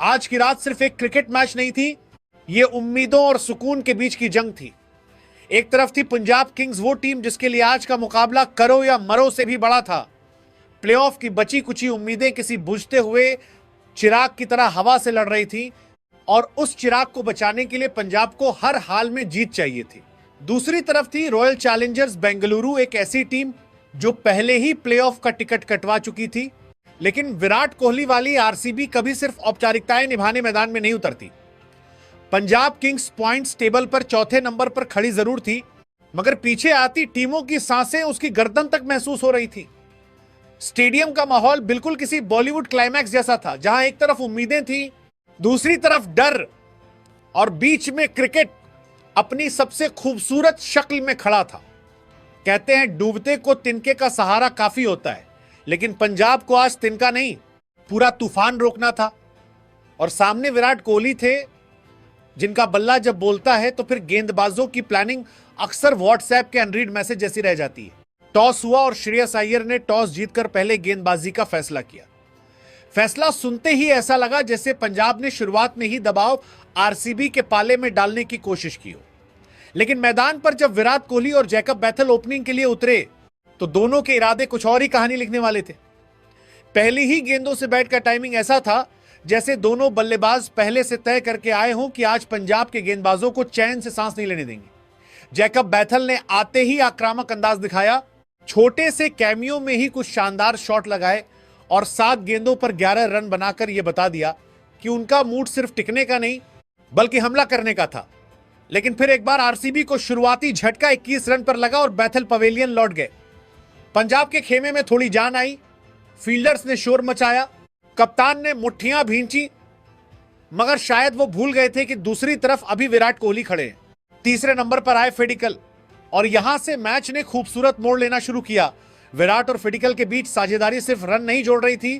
आज की रात सिर्फ एक क्रिकेट मैच नहीं थी, ये उम्मीदों और सुकून के बीच की जंग थी। एक तरफ थी पंजाब किंग्स, वो टीम जिसके लिए आज का मुकाबला करो या मरो से भी बड़ा था। प्लेऑफ की बची कुची उम्मीदें किसी बुझते हुए चिराग की तरह हवा से लड़ रही थी और उस चिराग को बचाने के लिए पंजाब को हर हाल में जीत चाहिए थी। दूसरी तरफ थी रॉयल चैलेंजर्स बेंगलुरु, एक ऐसी टीम जो पहले ही प्लेऑफ का टिकट कटवा चुकी थी। लेकिन विराट कोहली वाली आरसीबी कभी सिर्फ औपचारिकताएं निभाने मैदान में नहीं उतरती। पंजाब किंग्स पॉइंट्स टेबल पर चौथे नंबर पर खड़ी जरूर थी, मगर पीछे आती टीमों की सांसें उसकी गर्दन तक महसूस हो रही थी। स्टेडियम का माहौल बिल्कुल किसी बॉलीवुड क्लाइमैक्स जैसा था, जहां एक तरफ उम्मीदें थी, दूसरी तरफ डर और बीच में क्रिकेट अपनी सबसे खूबसूरत शक्ल में खड़ा था। कहते हैं डूबते को तिनके का सहारा काफी होता है, लेकिन पंजाब को आज तिनका नहीं, पूरा तूफान रोकना था। और सामने विराट कोहली थे, जिनका बल्ला जब बोलता है तो फिर गेंदबाजों की प्लानिंग अक्सर व्हाट्सएप के अनरीड मैसेज जैसी रह जाती है। टॉस हुआ और श्रेयस अय्यर ने टॉस जीतकर पहले गेंदबाजी का फैसला किया। फैसला सुनते ही ऐसा लगा जैसे पंजाब ने शुरुआत में ही दबाव आरसीबी के पाले में डालने की कोशिश की हो। लेकिन मैदान पर जब विराट कोहली और जैकब बैथल ओपनिंग के लिए उतरे तो दोनों के इरादे कुछ और ही कहानी लिखने वाले थे। पहली ही गेंदों से बैट का टाइमिंग ऐसा था जैसे दोनों बल्लेबाज पहले से तय करके आए हों कि आज पंजाब के गेंदबाजों को चैन से सांस नहीं लेने देंगे। जैकब बैथल ने आते ही आक्रामक अंदाज दिखाया, छोटे से कैमियो में ही कुछ शानदार शॉट लगाए और 7 गेंदों पर 11 रन बनाकर यह बता दिया कि उनका मूड सिर्फ टिकने का नहीं बल्कि हमला करने का था। लेकिन फिर एक बार आरसीबी को शुरुआती झटका 21 रन पर लगा और बैथल पवेलियन लौट गए। पंजाब के खेमे में थोड़ी जान आई, फील्डर्स ने शोर मचाया, कप्तान ने मुट्ठियां भींची, मगर शायद वो भूल गए थे कि दूसरी तरफ अभी विराट कोहली खड़े हैं। तीसरे नंबर पर आए फिडिकल और यहां से मैच ने खूबसूरत मोड़ लेना शुरू किया। विराट और फिडिकल के बीच साझेदारी सिर्फ रन नहीं जोड़ रही थी,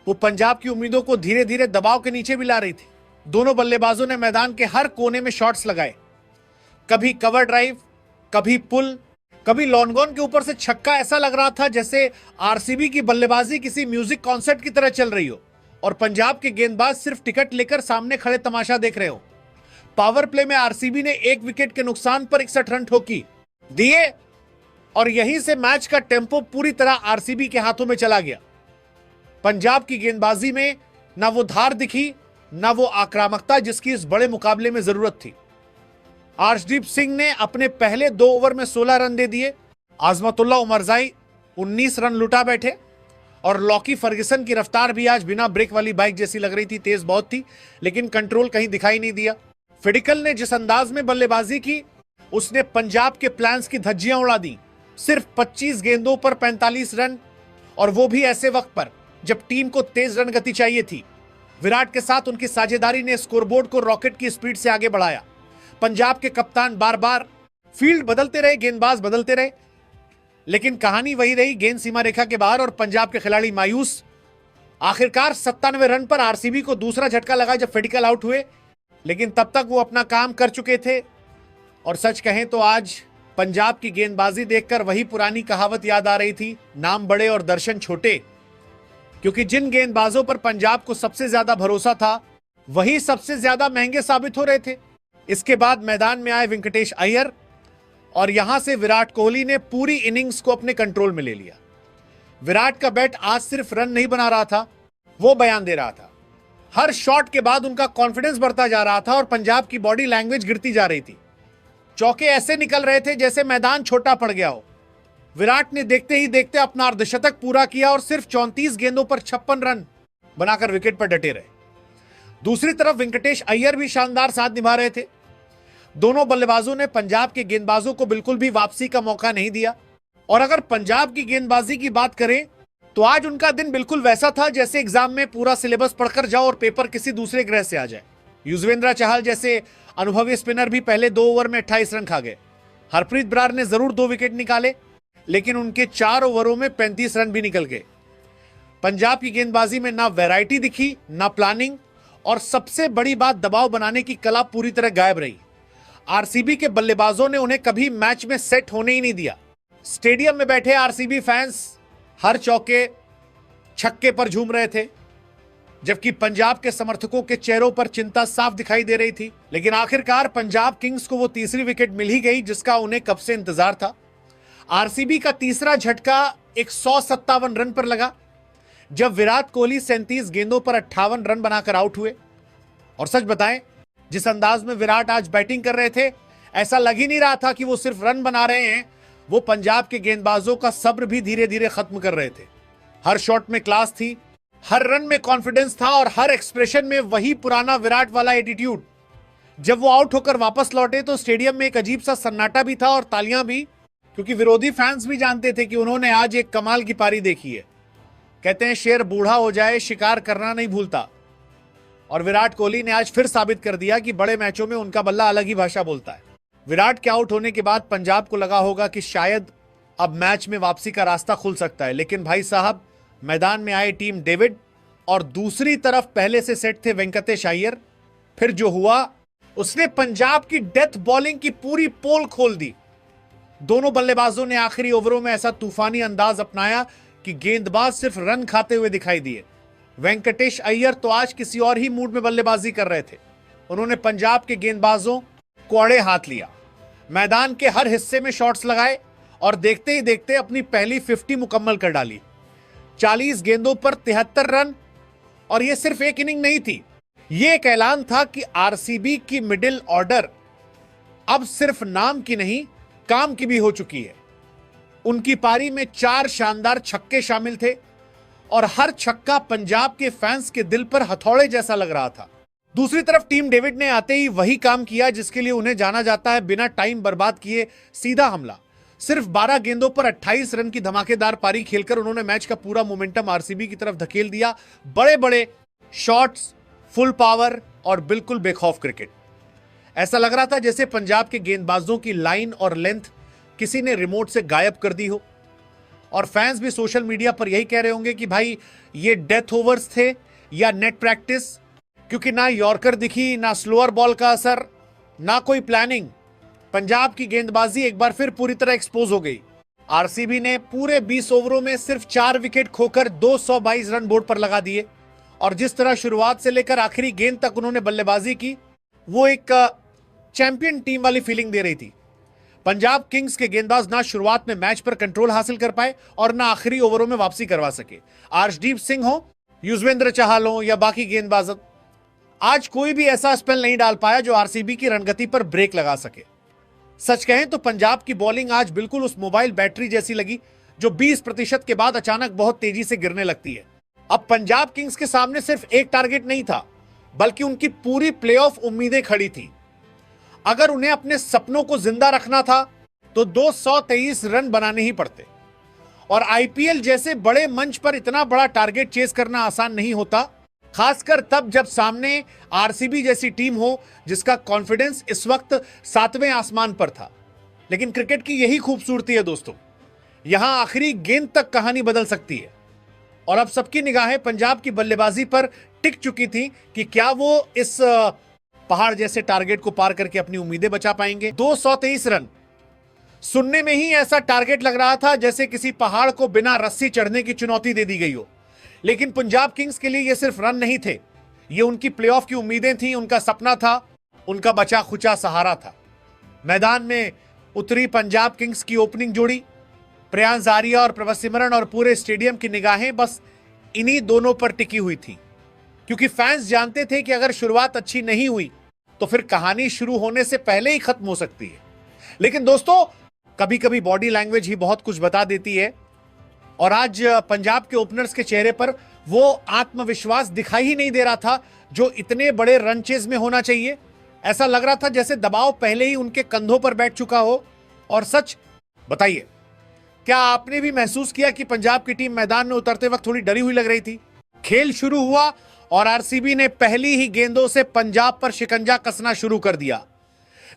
वो पंजाब की उम्मीदों को धीरे धीरे दबाव के नीचे भी ला रही थी। दोनों बल्लेबाजों ने मैदान के हर कोने में शॉट्स लगाए, कभी कवर ड्राइव, कभी पुल, कभी लॉन्गॉन के ऊपर से छक्का। ऐसा लग रहा था जैसे आरसीबी की बल्लेबाजी किसी म्यूजिक कॉन्सर्ट की तरह चल रही हो और पंजाब के गेंदबाज सिर्फ टिकट लेकर सामने खड़े तमाशा देख रहे हो। पावर प्ले में आरसीबी ने 1 विकेट के नुकसान पर 61 रन ठोकी दिए और यहीं से मैच का टेम्पो पूरी तरह आरसीबी के हाथों में चला गया। पंजाब की गेंदबाजी में ना वो धार दिखी, ना वो आक्रामकता जिसकी इस बड़े मुकाबले में जरूरत थी। अर्शदीप सिंह ने अपने पहले 2 ओवर में 16 रन दे दिए। आजमतुल्ला उमरजाई 19 रन लुटा बैठे और लॉकी फर्गसन की रफ्तार भी आज बिना ब्रेक वाली बाइक जैसी लग रही थी, तेज बहुत थी, लेकिन कंट्रोल कहीं दिखाई नहीं दिया। फिडिकल ने जिस अंदाज में बल्लेबाजी की, उसने पंजाब के प्लान्स की धज्जियां उड़ा दी। सिर्फ 25 गेंदों पर 45 रन, और वो भी ऐसे वक्त पर जब टीम को तेज रन गति चाहिए थी। विराट के साथ उनकी साझेदारी ने स्कोरबोर्ड को रॉकेट की स्पीड से आगे बढ़ाया। पंजाब के कप्तान बार बार फील्ड बदलते रहे, गेंदबाज बदलते रहे, लेकिन कहानी वही रही, गेंद सीमा रेखा के बाहर और पंजाब के खिलाड़ी मायूस। आखिरकार 97 रन पर आरसीबी को दूसरा झटका लगा जब फिडिकल आउट हुए, लेकिन तब तक वो अपना काम कर चुके थे। और सच कहें तो आज पंजाब की गेंदबाजी देखकर वही पुरानी कहावत याद आ रही थी, नाम बड़े और दर्शन छोटे। क्योंकि जिन गेंदबाजों पर पंजाब को सबसे ज्यादा भरोसा था, वही सबसे ज्यादा महंगे साबित हो रहे थे। इसके बाद मैदान में आए वेंकटेश अय्यर और यहां से विराट कोहली ने पूरी इनिंग्स को अपने कंट्रोल में ले लिया। विराट का बैट आज सिर्फ रन नहीं बना रहा था, वो बयान दे रहा था। हर शॉट के बाद उनका कॉन्फिडेंस बढ़ता जा रहा था और पंजाब की बॉडी लैंग्वेज गिरती जा रही थी। चौके ऐसे निकल रहे थे जैसे मैदान छोटा पड़ गया हो। विराट ने देखते ही देखते अपना अर्धशतक पूरा किया और सिर्फ 34 गेंदों पर 56 रन बनाकर विकेट पर डटे रहे। दूसरी तरफ वेंकटेश अय्यर भी शानदार साथ निभा रहे थे। दोनों बल्लेबाजों ने पंजाब के गेंदबाजों को बिल्कुल भी वापसी का मौका नहीं दिया। और अगर पंजाब की गेंदबाजी की बात करें तो आज उनका दिन बिल्कुल वैसा था जैसे एग्जाम में पूरा सिलेबस पढ़कर जाओ और पेपर किसी दूसरे ग्रह से आ जाए। युजवेंद्र चहल जैसे अनुभवी स्पिनर भी पहले 2 ओवर में 28 रन खा गए। हरप्रीत बरार ने जरूर 2 विकेट निकाले, लेकिन उनके 4 ओवरों में 35 रन भी निकल गए। पंजाब की गेंदबाजी में ना वैरायटी दिखी, ना प्लानिंग, और सबसे बड़ी बात दबाव बनाने की कला पूरी तरह गायब रही। आरसीबी के बल्लेबाजों ने उन्हें कभी मैच में सेट होने ही नहीं दिया। स्टेडियम में बैठे आरसीबी फैंस हर चौके छक्के पर झूम रहे थे। जबकि पंजाब के समर्थकों के चेहरों पर चिंता साफ दिखाई दे रही थी। लेकिन आखिरकार पंजाब किंग्स को वो तीसरी विकेट मिल ही गई जिसका उन्हें कब से इंतजार था। आरसीबी का तीसरा झटका 157 रन पर लगा जब विराट कोहली 37 गेंदों पर 58 रन बनाकर आउट हुए। और सच बताएं, जिस अंदाज में विराट आज बैटिंग कर रहे थे, ऐसा लग ही नहीं रहा था कि वो सिर्फ रन बना रहे हैं, वो पंजाब के गेंदबाजों का सब्र भी धीरे धीरे खत्म कर रहे थे। हर शॉट में क्लास थी, हर रन में कॉन्फिडेंस था और हर एक्सप्रेशन में वही पुराना विराट वाला एटीट्यूड। जब वो आउट होकर वापस लौटे तो स्टेडियम में एक अजीब सा सन्नाटा भी था और तालियां भी, क्योंकि विरोधी फैंस भी जानते थे कि उन्होंने आज एक कमाल की पारी देखी है। कहते हैं शेर बूढ़ा हो जाए शिकार करना नहीं भूलता, और विराट कोहली ने आज फिर साबित कर दिया कि बड़े मैचों में उनका बल्ला अलग ही भाषा बोलता है। विराट के आउट होने के बाद पंजाब को लगा होगा कि शायद अब मैच में वापसी का रास्ता खुल सकता है, लेकिन भाई साहब, मैदान में आए टीम डेविड और दूसरी तरफ पहले से सेट थे वेंकटेश अय्यर। फिर जो हुआ, उसने पंजाब की डेथ बॉलिंग की पूरी पोल खोल दी। दोनों बल्लेबाजों ने आखिरी ओवरों में ऐसा तूफानी अंदाज अपनाया कि गेंदबाज सिर्फ रन खाते हुए दिखाई दिए। वेंकटेश अय्यर तो आज किसी और ही मूड में बल्लेबाजी कर रहे थे। उन्होंने पंजाब के गेंदबाजों को अड़े हाथ लिया, मैदान के हर हिस्से में शॉट्स लगाए और देखते ही देखते अपनी पहली 50 मुकम्मल कर डाली। 40 गेंदों पर 73 रन। और यह सिर्फ एक इनिंग नहीं थी, यह एक ऐलान था कि आरसीबी की मिडिल ऑर्डर अब सिर्फ नाम की नहीं, काम की भी हो चुकी है। उनकी पारी में 4 शानदार छक्के शामिल थे और हर छक्का पंजाब के फैंस के दिल पर हथौड़े जैसा लग रहा था। दूसरी तरफ टीम डेविड ने आते ही वही काम किया जिसके लिए उन्हें जाना जाता है, बिना टाइम बर्बाद किए सीधा हमला। सिर्फ 12 गेंदों पर 28 रन की धमाकेदार पारी खेलकर उन्होंने मैच का पूरा मोमेंटम आरसीबी की तरफ धकेल दिया। बड़े बड़े शॉट्स, फुल पावर और बिल्कुल बेखौफ क्रिकेट। ऐसा लग रहा था जैसे पंजाब के गेंदबाजों की लाइन और लेंथ किसी ने रिमोट से गायब कर दी हो। और फैंस भी सोशल मीडिया पर यही कह रहे होंगे कि भाई ये डेथ ओवर्स थे या नेट प्रैक्टिस, क्योंकि ना यॉर्कर दिखी, ना स्लोअर बॉल का असर, ना कोई प्लानिंग। पंजाब की गेंदबाजी एक बार फिर पूरी तरह एक्सपोज हो गई। आरसीबी ने पूरे 20 ओवरों में सिर्फ 4 विकेट खोकर 222 रन बोर्ड पर लगा दिए। और जिस तरह शुरुआत से लेकर आखिरी गेंद तक उन्होंने बल्लेबाजी की, वो एक चैंपियन टीम वाली फीलिंग दे रही थी। पंजाब किंग्स के गेंदबाज ना शुरुआत में मैच पर कंट्रोल हासिल कर पाए और ना आखिरी ओवरों में वापसी करवा सके। अर्शदीप सिंह हो, युजवेंद्र चहल हो या बाकी गेंदबाज, आज कोई भी ऐसा स्पेल नहीं डाल पाया जो आरसीबी की रणगति पर ब्रेक लगा सके। सच कहें तो पंजाब की बॉलिंग आज बिल्कुल उस मोबाइल बैटरी जैसी लगी जो 20% के बाद अचानक बहुत तेजी से गिरने लगती है। अब पंजाब किंग्स के सामने सिर्फ एक टारगेट नहीं था, बल्कि उनकी पूरी प्लेऑफ उम्मीदें खड़ी थी। अगर उन्हें अपने सपनों को जिंदा रखना था तो 223 रन बनाने ही पड़ते। और आईपीएल जैसे बड़े मंच पर इतना बड़ा टारगेट चेस करना आसान नहीं होता, खासकर तब जब सामने आरसीबी जैसी टीम हो जिसका कॉन्फिडेंस इस वक्त 7वें आसमान पर था। लेकिन क्रिकेट की यही खूबसूरती है दोस्तों, यहां आखिरी गेंद तक कहानी बदल सकती है। और अब सबकी निगाहें पंजाब की बल्लेबाजी पर टिक चुकी थी कि क्या वो इस पहाड़ जैसे टारगेट को पार करके अपनी उम्मीदें बचा पाएंगे। 223 रन सुनने में ही ऐसा टारगेट लग रहा था जैसे किसी पहाड़ को बिना रस्सी चढ़ने की चुनौती दे दी गई हो। लेकिन पंजाब किंग्स के लिए ये सिर्फ रन नहीं थे, ये उनकी प्लेऑफ की उम्मीदें थी, उनका सपना था, उनका बचा खुचा सहारा था। मैदान में उतरी पंजाब किंग्स की ओपनिंग जोड़ी, प्रियांश आर्या और प्रभा सिमरन, और पूरे स्टेडियम की निगाहें बस इन्हीं दोनों पर टिकी हुई थी। क्योंकि फैंस जानते थे कि अगर शुरुआत अच्छी नहीं हुई तो फिर कहानी शुरू होने से पहले ही खत्म हो सकती है। लेकिन दोस्तों, कभी कभी बॉडी लैंग्वेज ही बहुत कुछ बता देती है, और आज पंजाब के ओपनर्स के चेहरे पर वो आत्मविश्वास दिखाई ही नहीं दे रहा था जो इतने बड़े रन चेज में होना चाहिए। ऐसा लग रहा था जैसे दबाव पहले ही उनके कंधों पर बैठ चुका हो। और सच बताइए, क्या आपने भी महसूस किया कि पंजाब की टीम मैदान में उतरते वक्त थोड़ी डरी हुई लग रही थी? खेल शुरू हुआ और आरसीबी ने पहली ही गेंदों से पंजाब पर शिकंजा कसना शुरू कर दिया।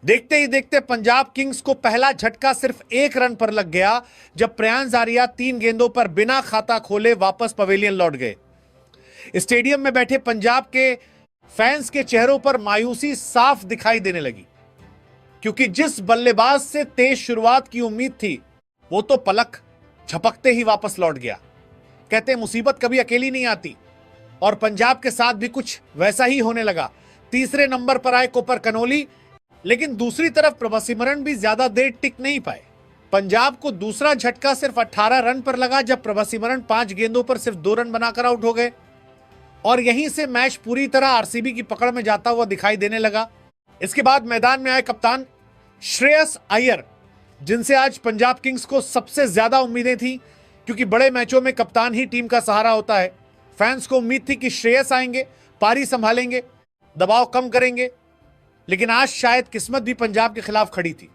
देखते ही देखते पंजाब किंग्स को पहला झटका सिर्फ 1 रन पर लग गया जब प्रियांश आर्या 3 गेंदों पर बिना खाता खोले वापस पवेलियन लौट गए। स्टेडियम में बैठे पंजाब के फैंस के चेहरों पर मायूसी साफ दिखाई देने लगी, क्योंकि जिस बल्लेबाज से तेज शुरुआत की उम्मीद थी वो तो पलक झपकते ही वापस लौट गया। कहते मुसीबत कभी अकेली नहीं आती, और पंजाब के साथ भी कुछ वैसा ही होने लगा। तीसरे नंबर पर आए कोपर कनोली, लेकिन दूसरी तरफ प्रभसिमरन भी ज्यादा देर टिक नहीं पाए। पंजाब को दूसरा झटका सिर्फ 18 रन पर लगा जब प्रभसिमरन 5 गेंदों पर सिर्फ 2 रन बनाकर आउट हो गए और यहीं से मैच पूरी तरह आरसीबी की पकड़ में जाता हुआ दिखाई देने लगा। इसके बाद मैदान में आए कप्तान श्रेयस अय्यर, जिनसे आज पंजाब किंग्स को सबसे ज्यादा उम्मीदें थी, क्योंकि बड़े मैचों में कप्तान ही टीम का सहारा होता है। फैंस को उम्मीद थी कि श्रेयस आएंगे, पारी संभालेंगे, दबाव कम करेंगे, लेकिन आज शायद किस्मत भी पंजाब के खिलाफ खड़ी थी।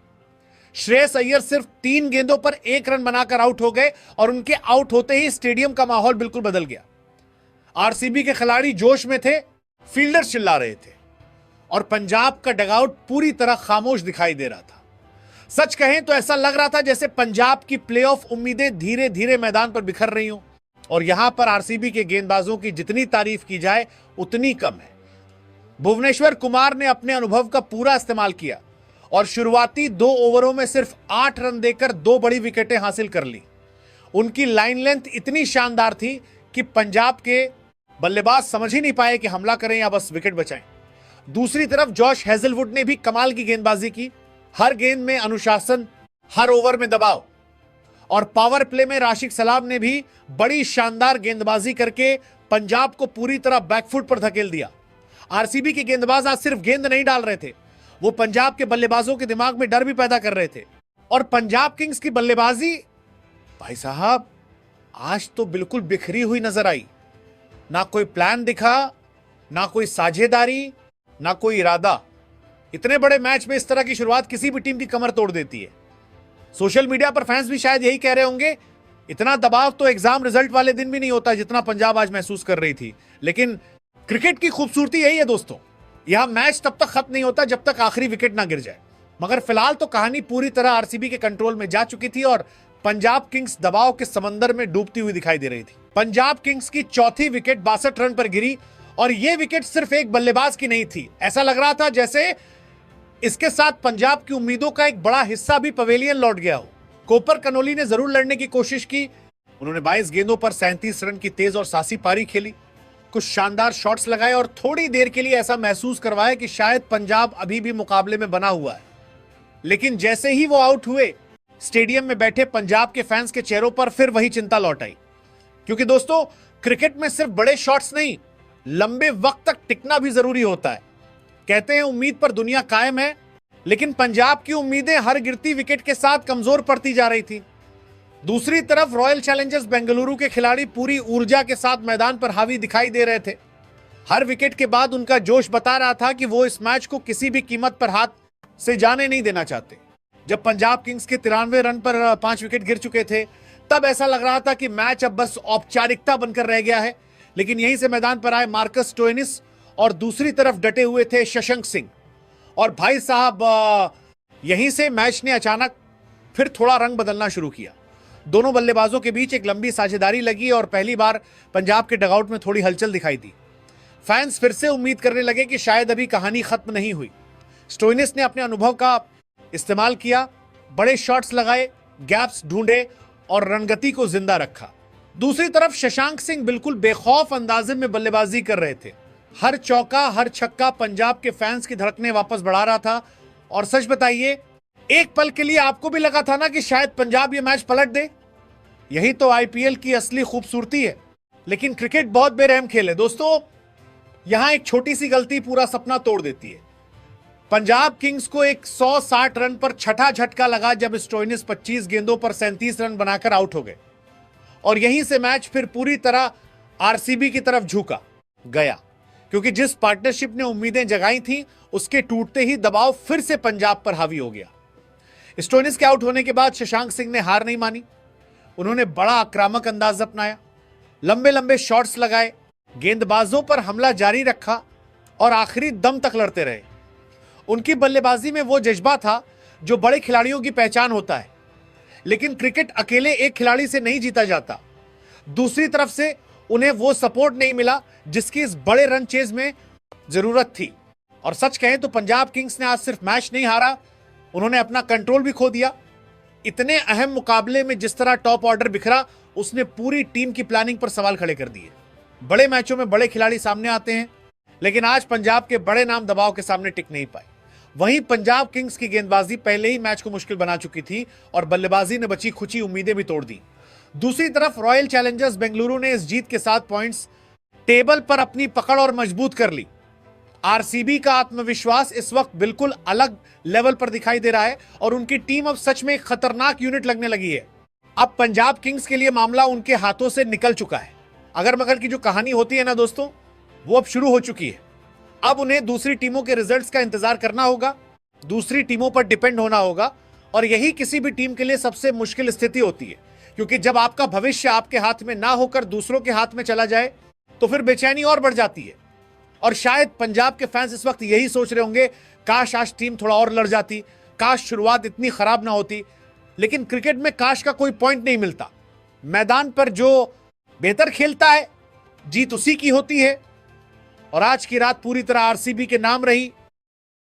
श्रेयस अय्यर सिर्फ 3 गेंदों पर 1 रन बनाकर आउट हो गए और उनके आउट होते ही स्टेडियम का माहौल बिल्कुल बदल गया। आरसीबी के खिलाड़ी जोश में थे, फील्डर्स चिल्ला रहे थे और पंजाब का डगआउट पूरी तरह खामोश दिखाई दे रहा था। सच कहें तो ऐसा लग रहा था जैसे पंजाब की प्लेऑफ उम्मीदें धीरे धीरे मैदान पर बिखर रही हों और यहां पर आरसीबी के गेंदबाजों की जितनी तारीफ की जाए उतनी कम है। भुवनेश्वर कुमार ने अपने अनुभव का पूरा इस्तेमाल किया और शुरुआती 2 ओवरों में सिर्फ 8 रन देकर 2 बड़ी विकेटें हासिल कर ली। उनकी लाइन लेंथ इतनी शानदार थी कि पंजाब के बल्लेबाज समझ ही नहीं पाए कि हमला करें या बस विकेट बचाएं। दूसरी तरफ जॉश हेजलवुड ने भी कमाल की गेंदबाजी की। हर गेंद में अनुशासन, हर ओवर में दबाव और पावर प्ले में राशिद सलाम ने भी बड़ी शानदार गेंदबाजी करके पंजाब को पूरी तरह बैकफुट पर धकेल दिया। आरसीबी के गेंदबाज आज सिर्फ गेंद नहीं डाल रहे थे, वो पंजाब के बल्लेबाजों के दिमाग में डर भी पैदा कर रहे थे। और पंजाब किंग्स की बल्लेबाजी भाई साहब आज तो बिल्कुल बिखरी हुई नजर आई। ना कोई प्लान दिखा, ना कोई साझेदारी, ना कोई इरादा। इतने बड़े मैच में इस तरह की शुरुआत किसी भी टीम की कमर तोड़ देती है। सोशल मीडिया पर फैंस भी शायद यही कह रहे होंगे, इतना दबाव तो एग्जाम रिजल्ट वाले दिन भी नहीं होता जितना पंजाब आज महसूस कर रही थी। लेकिन क्रिकेट की खूबसूरती यही है दोस्तों, यह मैच तब तक खत्म नहीं होता जब तक आखिरी विकेट ना गिर जाए। मगर फिलहाल तो कहानी पूरी तरह आरसीबी के कंट्रोल में जा चुकी थी और पंजाब किंग्स दबाव के समंदर में डूबती हुई दिखाई दे रही थी। पंजाब किंग्स की चौथी विकेट 62 रन पर गिरी और यह विकेट सिर्फ एक बल्लेबाज की नहीं थी। ऐसा लग रहा था जैसे इसके साथ पंजाब की उम्मीदों का एक बड़ा हिस्सा भी पवेलियन लौट गया हो। कोपर कनोली ने जरूर लड़ने की कोशिश की। उन्होंने 22 गेंदों पर 37 रन की तेज और सासी पारी खेली, कुछ शानदार शॉट्स लगाए और थोड़ी देर के लिए ऐसा महसूस करवाया कि शायद पंजाब अभी भी मुकाबले में बना हुआ है। लेकिन जैसे ही वो आउट हुए, स्टेडियम में बैठे पंजाब के फैंस के चेहरों पर फिर वही चिंता लौट आई। क्योंकि दोस्तों, क्रिकेट में सिर्फ बड़े शॉट्स नहीं, लंबे वक्त तक टिकना भी जरूरी होता है। कहते हैं उम्मीद पर दुनिया कायम है, लेकिन पंजाब की उम्मीदें हर गिरती विकेट के साथ कमजोर पड़ती जा रही थी। दूसरी तरफ रॉयल चैलेंजर्स बेंगलुरु के खिलाड़ी पूरी ऊर्जा के साथ मैदान पर हावी दिखाई दे रहे थे। हर विकेट के बाद उनका जोश बता रहा था कि वो इस मैच को किसी भी कीमत पर हाथ से जाने नहीं देना चाहते। जब पंजाब किंग्स के 93 रन पर 5 विकेट गिर चुके थे, तब ऐसा लग रहा था कि मैच अब बस औपचारिकता बनकर रह गया है। लेकिन यहीं से मैदान पर आए मार्कस स्टोइनिस और दूसरी तरफ डटे हुए थे शशांक सिंह। और भाई साहब, यहीं से मैच ने अचानक फिर थोड़ा रंग बदलना शुरू किया। दोनों बल्लेबाजों के बीच एक लंबी साझेदारी लगी और पहली बार पंजाब के डगआउट में थोड़ी हलचल दिखाई दी। फैंस फिर से उम्मीद करने लगे कि शायद अभी कहानी खत्म नहीं हुई। स्टोइनिस ने अपने अनुभव का इस्तेमाल किया, बड़े शॉट्स लगाए, गैप्स ढूंढे और रणगति को जिंदा रखा। दूसरी तरफ शशांक सिंह बिल्कुल बेखौफ अंदाजे में बल्लेबाजी कर रहे थे। हर चौका, हर छक्का पंजाब के फैंस की धड़कनें वापस बढ़ा रहा था। और सच बताइए, एक पल के लिए आपको भी लगा था ना कि शायद पंजाब ये मैच पलट दे। यही तो आईपीएल की असली खूबसूरती है। लेकिन क्रिकेट बहुत बेरहम खेल है दोस्तों, यहां एक छोटी सी गलती पूरा सपना तोड़ देती है। पंजाब किंग्स को एक 160 रन पर छठा झटका लगा जब स्टोइनिस 25 गेंदों पर 37 रन बनाकर आउट हो गए और यहीं से मैच फिर पूरी तरह आरसीबी की तरफ झुका गया। क्योंकि जिस पार्टनरशिप ने उम्मीदें जगाई थीं, उसके टूटते ही दबाव फिर से पंजाब पर हावी हो गया। स्टोइनिस के आउट होने के बाद शशांक सिंह ने हार नहीं मानी। उन्होंने बड़ा आक्रामक अंदाज अपनाया, लंबे लंबे शॉट्स लगाए, गेंदबाजों पर हमला जारी रखा और आखिरी दम तक लड़ते रहे। उनकी बल्लेबाजी में वो जज्बा था जो बड़े खिलाड़ियों की पहचान होता है। लेकिन क्रिकेट अकेले एक खिलाड़ी से नहीं जीता जाता। दूसरी तरफ से उन्हें वो सपोर्ट नहीं मिला जिसकी इस बड़े रन चेज में जरूरत थी। और सच कहें तो पंजाब किंग्स ने आज सिर्फ मैच नहीं हारा, उन्होंने अपना कंट्रोल भी खो दिया। इतने अहम मुकाबले में जिस तरह टॉप ऑर्डर बिखरा, उसने पूरी टीम की प्लानिंग पर सवाल खड़े कर दिए। बड़े मैचों में बड़े खिलाड़ी सामने आते हैं, लेकिन आज पंजाब के बड़े नाम दबाव के सामने टिक नहीं पाए। वहीं पंजाब किंग्स की गेंदबाजी पहले ही मैच को मुश्किल बना चुकी थी और बल्लेबाजी ने बची खुची उम्मीदें भी तोड़ दी। दूसरी तरफ रॉयल चैलेंजर्स बेंगलुरु ने इस जीत के साथ पॉइंट्स टेबल पर अपनी पकड़ और मजबूत कर ली। आरसीबी का आत्मविश्वास इस वक्त बिल्कुल अलग लेवल पर दिखाई दे रहा है और उनकी टीम अब सच में एक खतरनाक यूनिट लगने लगी है। अब पंजाब किंग्स के लिए मामला उनके हाथों से निकल चुका है। अगर मगर की जो कहानी होती है ना दोस्तों, वो अब शुरू हो चुकी है। अब उन्हें दूसरी टीमों के रिजल्ट्स का इंतजार करना होगा, दूसरी टीमों पर डिपेंड होना होगा, और यही किसी भी टीम के लिए सबसे मुश्किल स्थिति होती है, क्योंकि जब आपका भविष्य आपके हाथ में ना होकर दूसरों के हाथ में चला जाए तो फिर बेचैनी और बढ़ जाती है। और शायद पंजाब के फैंस इस वक्त यही सोच रहे होंगे, काश आज टीम थोड़ा और लड़ जाती, काश शुरुआत इतनी खराब ना होती। लेकिन क्रिकेट में काश का कोई पॉइंट नहीं मिलता। मैदान पर जो बेहतर खेलता है, जीत उसी की होती है। और आज की रात पूरी तरह आरसीबी के नाम रही।